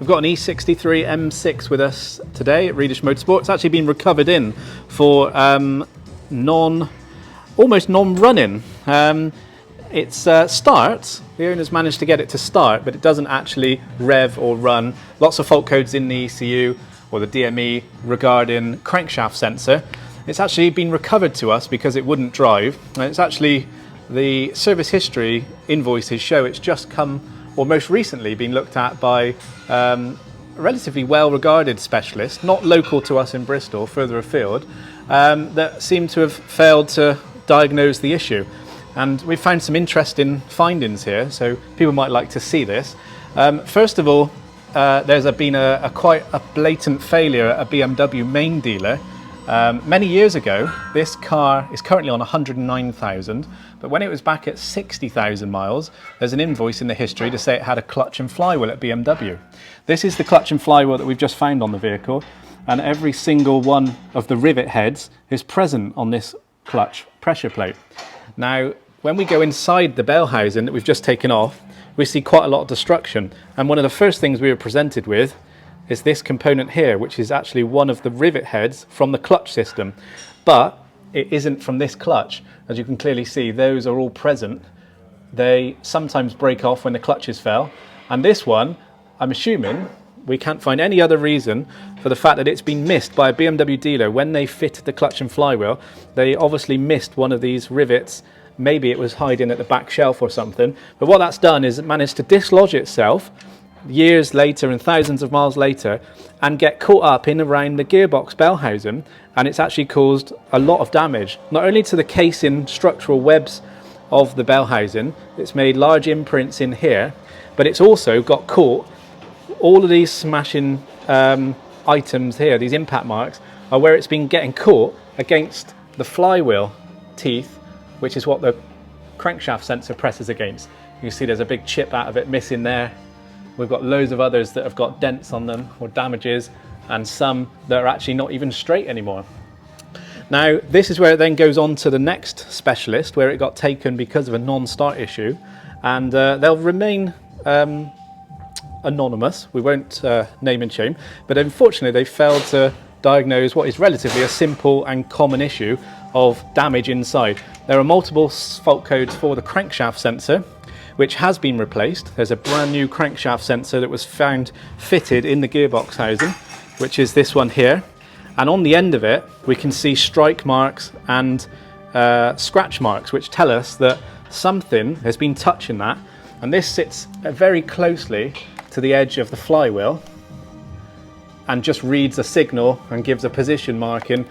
We've got an E63 M6 with us today at Redish Motorsport. It's actually been recovered in for almost non-running. It starts, the owners managed to get it to start, but it doesn't actually rev or run. Lots of fault codes in the ECU or the DME regarding crankshaft sensor. It's actually been recovered to us because it wouldn't drive. And it's actually, the service history invoices show it's just come, or most recently been looked at by a relatively well-regarded specialist, not local to us in Bristol, further afield, that seemed to have failed to diagnose the issue. And we've found some interesting findings here, so people might like to see this. First of all, there's been quite a blatant failure at a BMW Main Dealer. Many years ago, this car is currently on 109,000, but when it was back at 60,000 miles, there's an invoice in the history to say it had a clutch and flywheel at BMW. This is the clutch and flywheel that we've just found on the vehicle, and every single one of the rivet heads is present on this clutch pressure plate. Now, when we go inside the bell housing that we've just taken off, we see quite a lot of destruction, and one of the first things we were presented with is this component here, which is actually one of the rivet heads from the clutch system, but it isn't from this clutch. As you can clearly see, those are all present. They sometimes break off when the clutches fail, and this one, I'm assuming, we can't find any other reason for the fact that it's been missed by a BMW dealer. When they fitted the clutch and flywheel, they obviously missed one of these rivets. Maybe it was hiding at the back shelf or something, but what that's done is it managed to dislodge itself years later and thousands of miles later and get caught up in around the gearbox bell housing, and it's actually caused a lot of damage, not only to the casing structural webs of the bell housing. It's made large imprints in here, but it's also got caught. All of these smashing items here, these impact marks, are where it's been getting caught against the flywheel teeth, which is what the crankshaft sensor presses against. You can see there's a big chip out of it missing there. We've got loads of others that have got dents on them or damages, and some that are actually not even straight anymore. Now, this is where it then goes on to the next specialist, where it got taken because of a non-start issue, and they'll remain anonymous. We won't name and shame, but unfortunately they failed to diagnose what is relatively a simple and common issue of damage inside. There are multiple fault codes for the crankshaft sensor, which has been replaced. There's a brand new crankshaft sensor that was found fitted in the gearbox housing, which is this one here. And on the end of it, we can see strike marks and scratch marks, which tell us that something has been touching that. And this sits very closely to the edge of the flywheel and just reads a signal and gives a position marking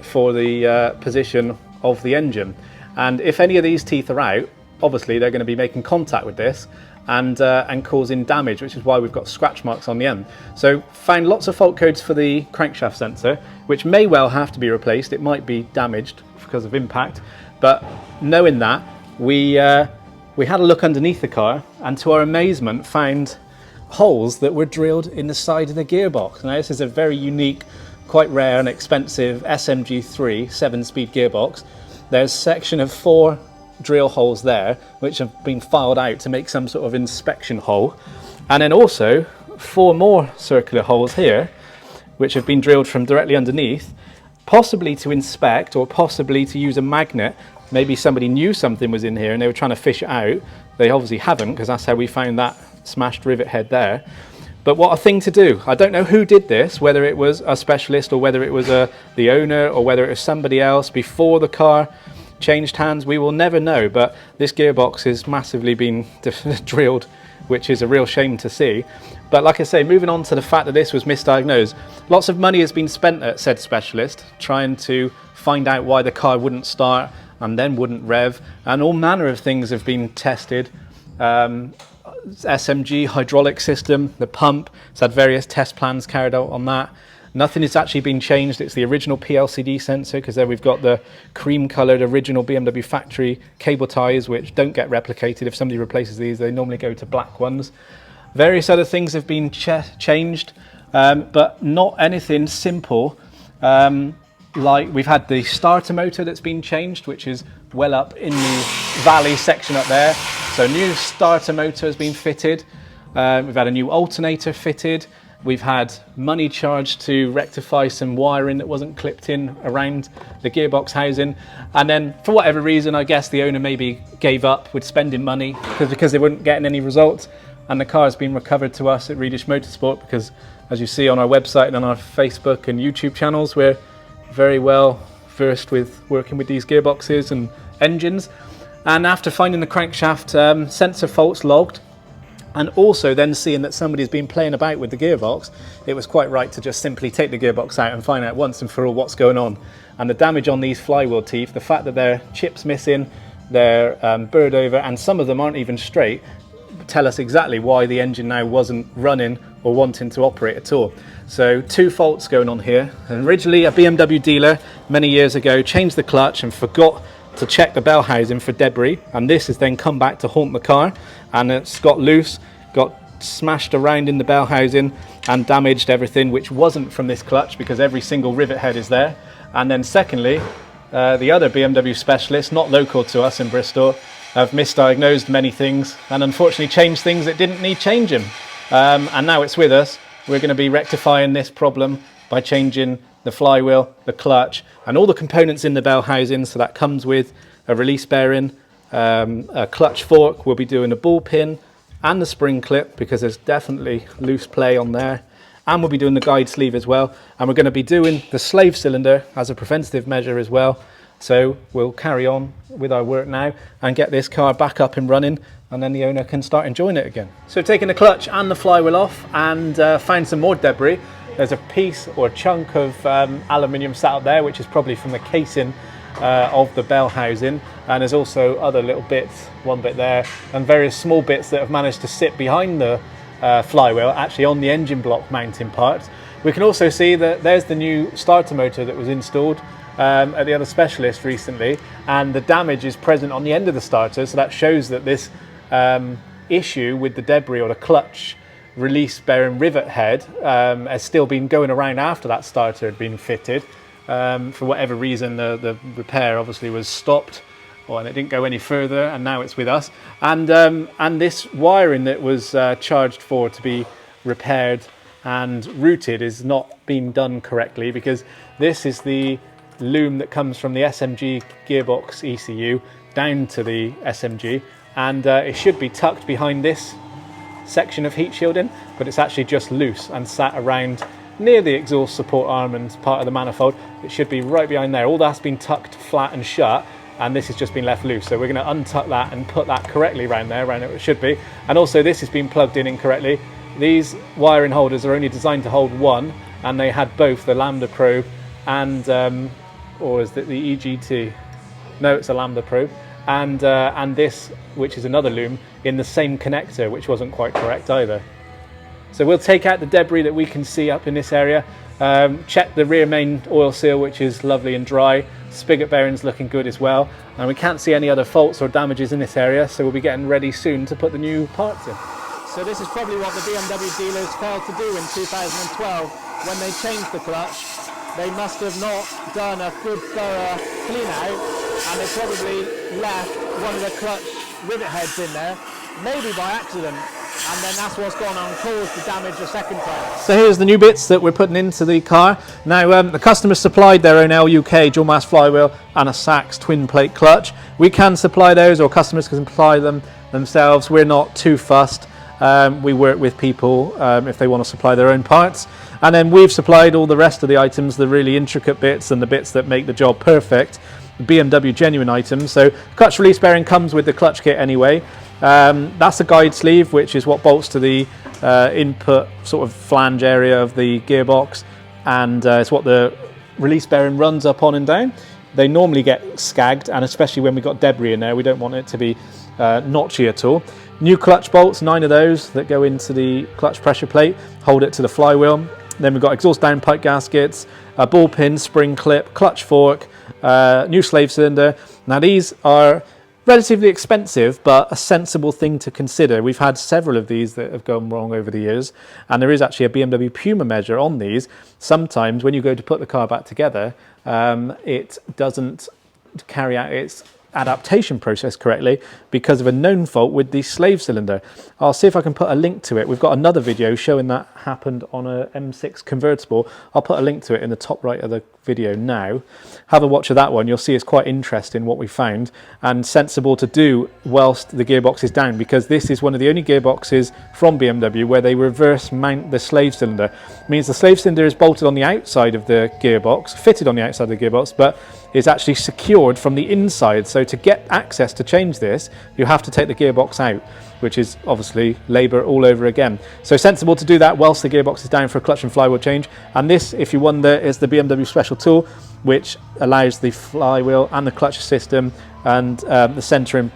for the position of the engine. And if any of these teeth are out, obviously they're going to be making contact with this and causing damage, which is why we've got scratch marks on the end. So found lots of fault codes for the crankshaft sensor, which may well have to be replaced. It might be damaged because of impact, but knowing that, we had a look underneath the car and to our amazement found holes that were drilled in the side of the gearbox. Now, this is a very unique, quite rare and expensive SMG3 7-speed gearbox. There's a section of 4 drill holes there which have been filed out to make some sort of inspection hole, and then also 4 more circular holes here which have been drilled from directly underneath, possibly to inspect or possibly to use a magnet. Maybe somebody knew something was in here and they were trying to fish it out. They obviously haven't, because that's how we found that smashed rivet head there. But what a thing to do. I don't know who did this, whether it was a specialist or whether it was the owner or whether it was somebody else before the car changed hands. We will never know, but this gearbox is massively been drilled, which is a real shame to see. But like I say, moving on to the fact that this was misdiagnosed, lots of money has been spent at said specialist trying to find out why the car wouldn't start and then wouldn't rev, and all manner of things have been tested. SMG hydraulic system, the pump, it's had various test plans carried out on that. Nothing has actually been changed. It's the original PLCD sensor, because there we've got the cream coloured original BMW factory cable ties, which don't get replicated. If somebody replaces these, they normally go to black ones. Various other things have been changed, but not anything simple. Like we've had the starter motor that's been changed, which is well up in the valley section up there. So new starter motor has been fitted. We've had a new alternator fitted. We've had money charged to rectify some wiring that wasn't clipped in around the gearbox housing. And then for whatever reason, I guess the owner maybe gave up with spending money because they weren't getting any results. And the car has been recovered to us at Redish Motorsport because, as you see on our website and on our Facebook and YouTube channels, we're very well versed with working with these gearboxes and engines. And after finding the crankshaft sensor faults logged, and also then seeing that somebody's been playing about with the gearbox, it was quite right to just simply take the gearbox out and find out once and for all what's going on. And the damage on these flywheel teeth, the fact that they're chips missing, they're burred over, and some of them aren't even straight, tell us exactly why the engine now wasn't running or wanting to operate at all. So 2 faults going on here. And originally a BMW dealer many years ago changed the clutch and forgot to check the bell housing for debris, and this has then come back to haunt the car, and it's got loose, got smashed around in the bell housing and damaged everything which wasn't from this clutch because every single rivet head is there. And then secondly, the other BMW Specialist, not local to us in Bristol, have misdiagnosed many things and unfortunately changed things that didn't need changing. And now it's with us. We're going to be rectifying this problem by changing the flywheel, the clutch, and all the components in the bell housing. So that comes with a release bearing, a clutch fork. We'll be doing a ball pin and the spring clip because there's definitely loose play on there. And we'll be doing the guide sleeve as well. And we're going to be doing the slave cylinder as a preventative measure as well. So we'll carry on with our work now and get this car back up and running, and then the owner can start enjoying it again. So taking the clutch and the flywheel off and found some more debris. There's a piece or chunk of aluminium sat up there, which is probably from the casing of the bell housing. And there's also other little bits, one bit there, and various small bits that have managed to sit behind the flywheel, actually on the engine block mounting parts. We can also see that there's the new starter motor that was installed at the other Specialist recently, and the damage is present on the end of the starter, so that shows that this issue with the debris or the clutch release bearing rivet head has still been going around after that starter had been fitted. For whatever reason the repair obviously was stopped, and it didn't go any further, and now it's with us. And this wiring that was charged for to be repaired and routed is not being done correctly, because this is the loom that comes from the SMG gearbox ECU down to the SMG, and it should be tucked behind this section of heat shielding, but it's actually just loose and sat around near the exhaust support arm and part of the manifold. It should be right behind there. All that's been tucked flat and shut, and this has just been left loose. So we're going to untuck that and put that correctly around there, around it should be. And also this has been plugged in incorrectly. These wiring holders are only designed to hold one, and they had both the lambda probe and or is it the EGT? No, it's a lambda probe, and this, which is another loom, in the same connector, which wasn't quite correct either. So we'll take out the debris that we can see up in this area, check the rear main oil seal, which is lovely and dry, spigot bearings looking good as well, and we can't see any other faults or damages in this area, so we'll be getting ready soon to put the new parts in. So this is probably what the BMW dealers failed to do in 2012 when they changed the clutch. They must have not done a good thorough clean out, and they probably left one of the clutch rivet heads in there, maybe by accident, and then that's what's gone on and caused the damage a second time. So here's the new bits that we're putting into the car. Now the customer supplied their own LUK dual mass flywheel and a Sachs twin plate clutch. We can supply those, or customers can supply them themselves. We're not too fussed. We work with people if they want to supply their own parts. And then we've supplied all the rest of the items, the really intricate bits and the bits that make the job perfect, BMW genuine items. So clutch release bearing comes with the clutch kit anyway. That's a guide sleeve, which is what bolts to the input sort of flange area of the gearbox, and it's what the release bearing runs up on and down. They normally get scagged, and especially when we've got debris in there, we don't want it to be notchy at all. New clutch bolts, 9 of those that go into the clutch pressure plate, hold it to the flywheel. Then we've got exhaust downpipe gaskets, a ball pin, spring clip, clutch fork, new slave cylinder. Now these are relatively expensive, but a sensible thing to consider. We've had several of these that have gone wrong over the years, and there is actually a BMW Puma measure on these. Sometimes when you go to put the car back together, it doesn't carry out its adaptation process correctly because of a known fault with the slave cylinder. I'll see if I can put a link to it. We've got another video showing that happened on a M6 convertible. I'll put a link to it in the top right of the video now. Have a watch of that one. You'll see it's quite interesting what we found, and sensible to do whilst the gearbox is down, because this is one of the only gearboxes from BMW where they reverse mount the slave cylinder. It means the slave cylinder is bolted on the outside of the gearbox, fitted on the outside of the gearbox, but is actually secured from the inside. So to get access to change this, you have to take the gearbox out, which is obviously labour all over again. So sensible to do that whilst the gearbox is down for a clutch and flywheel change. And this, if you wonder, is the BMW Special tool, which allows the flywheel and the clutch system and the centre and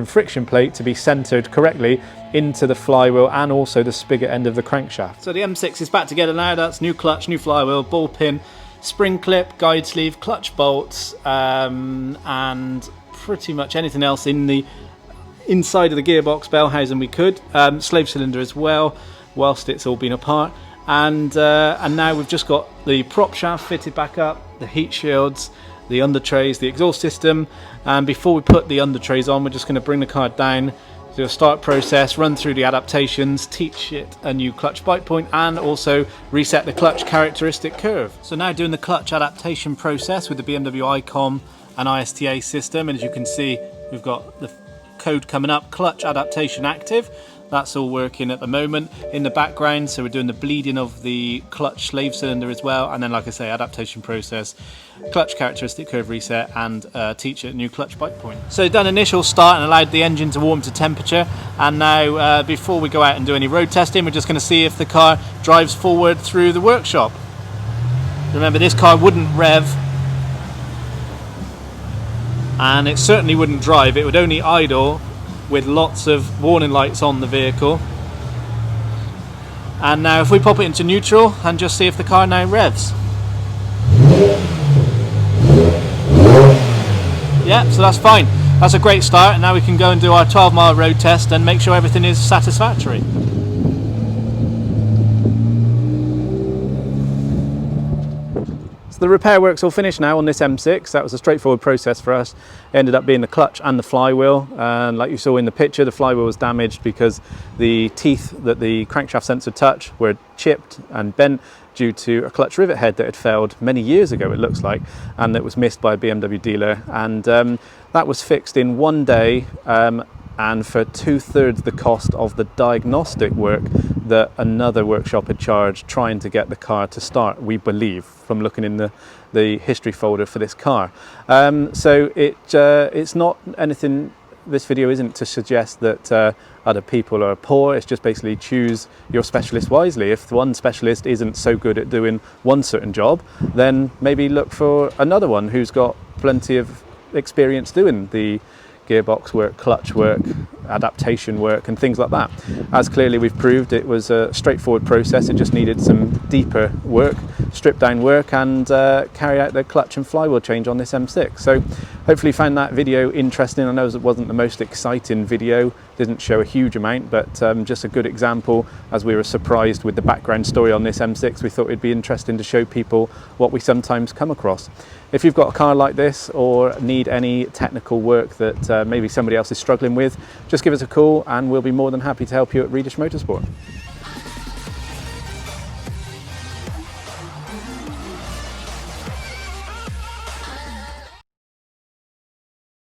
friction plate to be centred correctly into the flywheel and also the spigot end of the crankshaft. So the M6 is back together now. That's new clutch, new flywheel, ball pin, spring clip, guide sleeve, clutch bolts, and pretty much anything else in the inside of the gearbox bell housing we could. Slave cylinder as well, whilst it's all been apart. And now we've just got the prop shaft fitted back up, the heat shields, the under trays, the exhaust system. And before we put the under trays on, we're just going to bring the car down, do a start process, run through the adaptations, teach it a new clutch bite point, and also reset the clutch characteristic curve. So now doing the clutch adaptation process with the BMW ICOM and ISTA system, and as you can see, we've got the code coming up, clutch adaptation active. That's all working at the moment in the background, so we're doing the bleeding of the clutch slave cylinder as well, and then, like I say, adaptation process, clutch characteristic curve reset, and teach it a new clutch bite point. So done initial start and allowed the engine to warm to temperature, and now before we go out and do any road testing, we're just going to see if the car drives forward through the workshop. Remember, this car wouldn't rev, and it certainly wouldn't drive. It would only idle with lots of warning lights on the vehicle. And now if we pop it into neutral and just see if the car now revs. Yeah, so that's fine. That's a great start, and now we can go and do our 12-mile road test and make sure everything is satisfactory. So the repair work's all finished now on this M6. That was a straightforward process for us. It ended up being the clutch and the flywheel, and like you saw in the picture, the flywheel was damaged because the teeth that the crankshaft sensor touch were chipped and bent due to a clutch rivet head that had failed many years ago, it looks like, and that was missed by a BMW dealer, and that was fixed in one day, and for 2/3 the cost of the diagnostic work that another workshop had charged trying to get the car to start, we believe, from looking in the history folder for this car. So it's not anything, this video isn't to suggest that other people are poor. It's just basically choose your specialist wisely. If one specialist isn't so good at doing one certain job, then maybe look for another one who's got plenty of experience doing the gearbox work, clutch work, adaptation work and things like that. As clearly we've proved, it was a straightforward process. It just needed some deeper work, strip down work, and carry out the clutch and flywheel change on this M6. So hopefully you found that video interesting. I know it wasn't the most exciting video, didn't show a huge amount, but just a good example. As we were surprised with the background story on this M6, we thought it'd be interesting to show people what we sometimes come across. If you've got a car like this or need any technical work that maybe somebody else is struggling with, just give us a call and we'll be more than happy to help you at Redish Motorsport.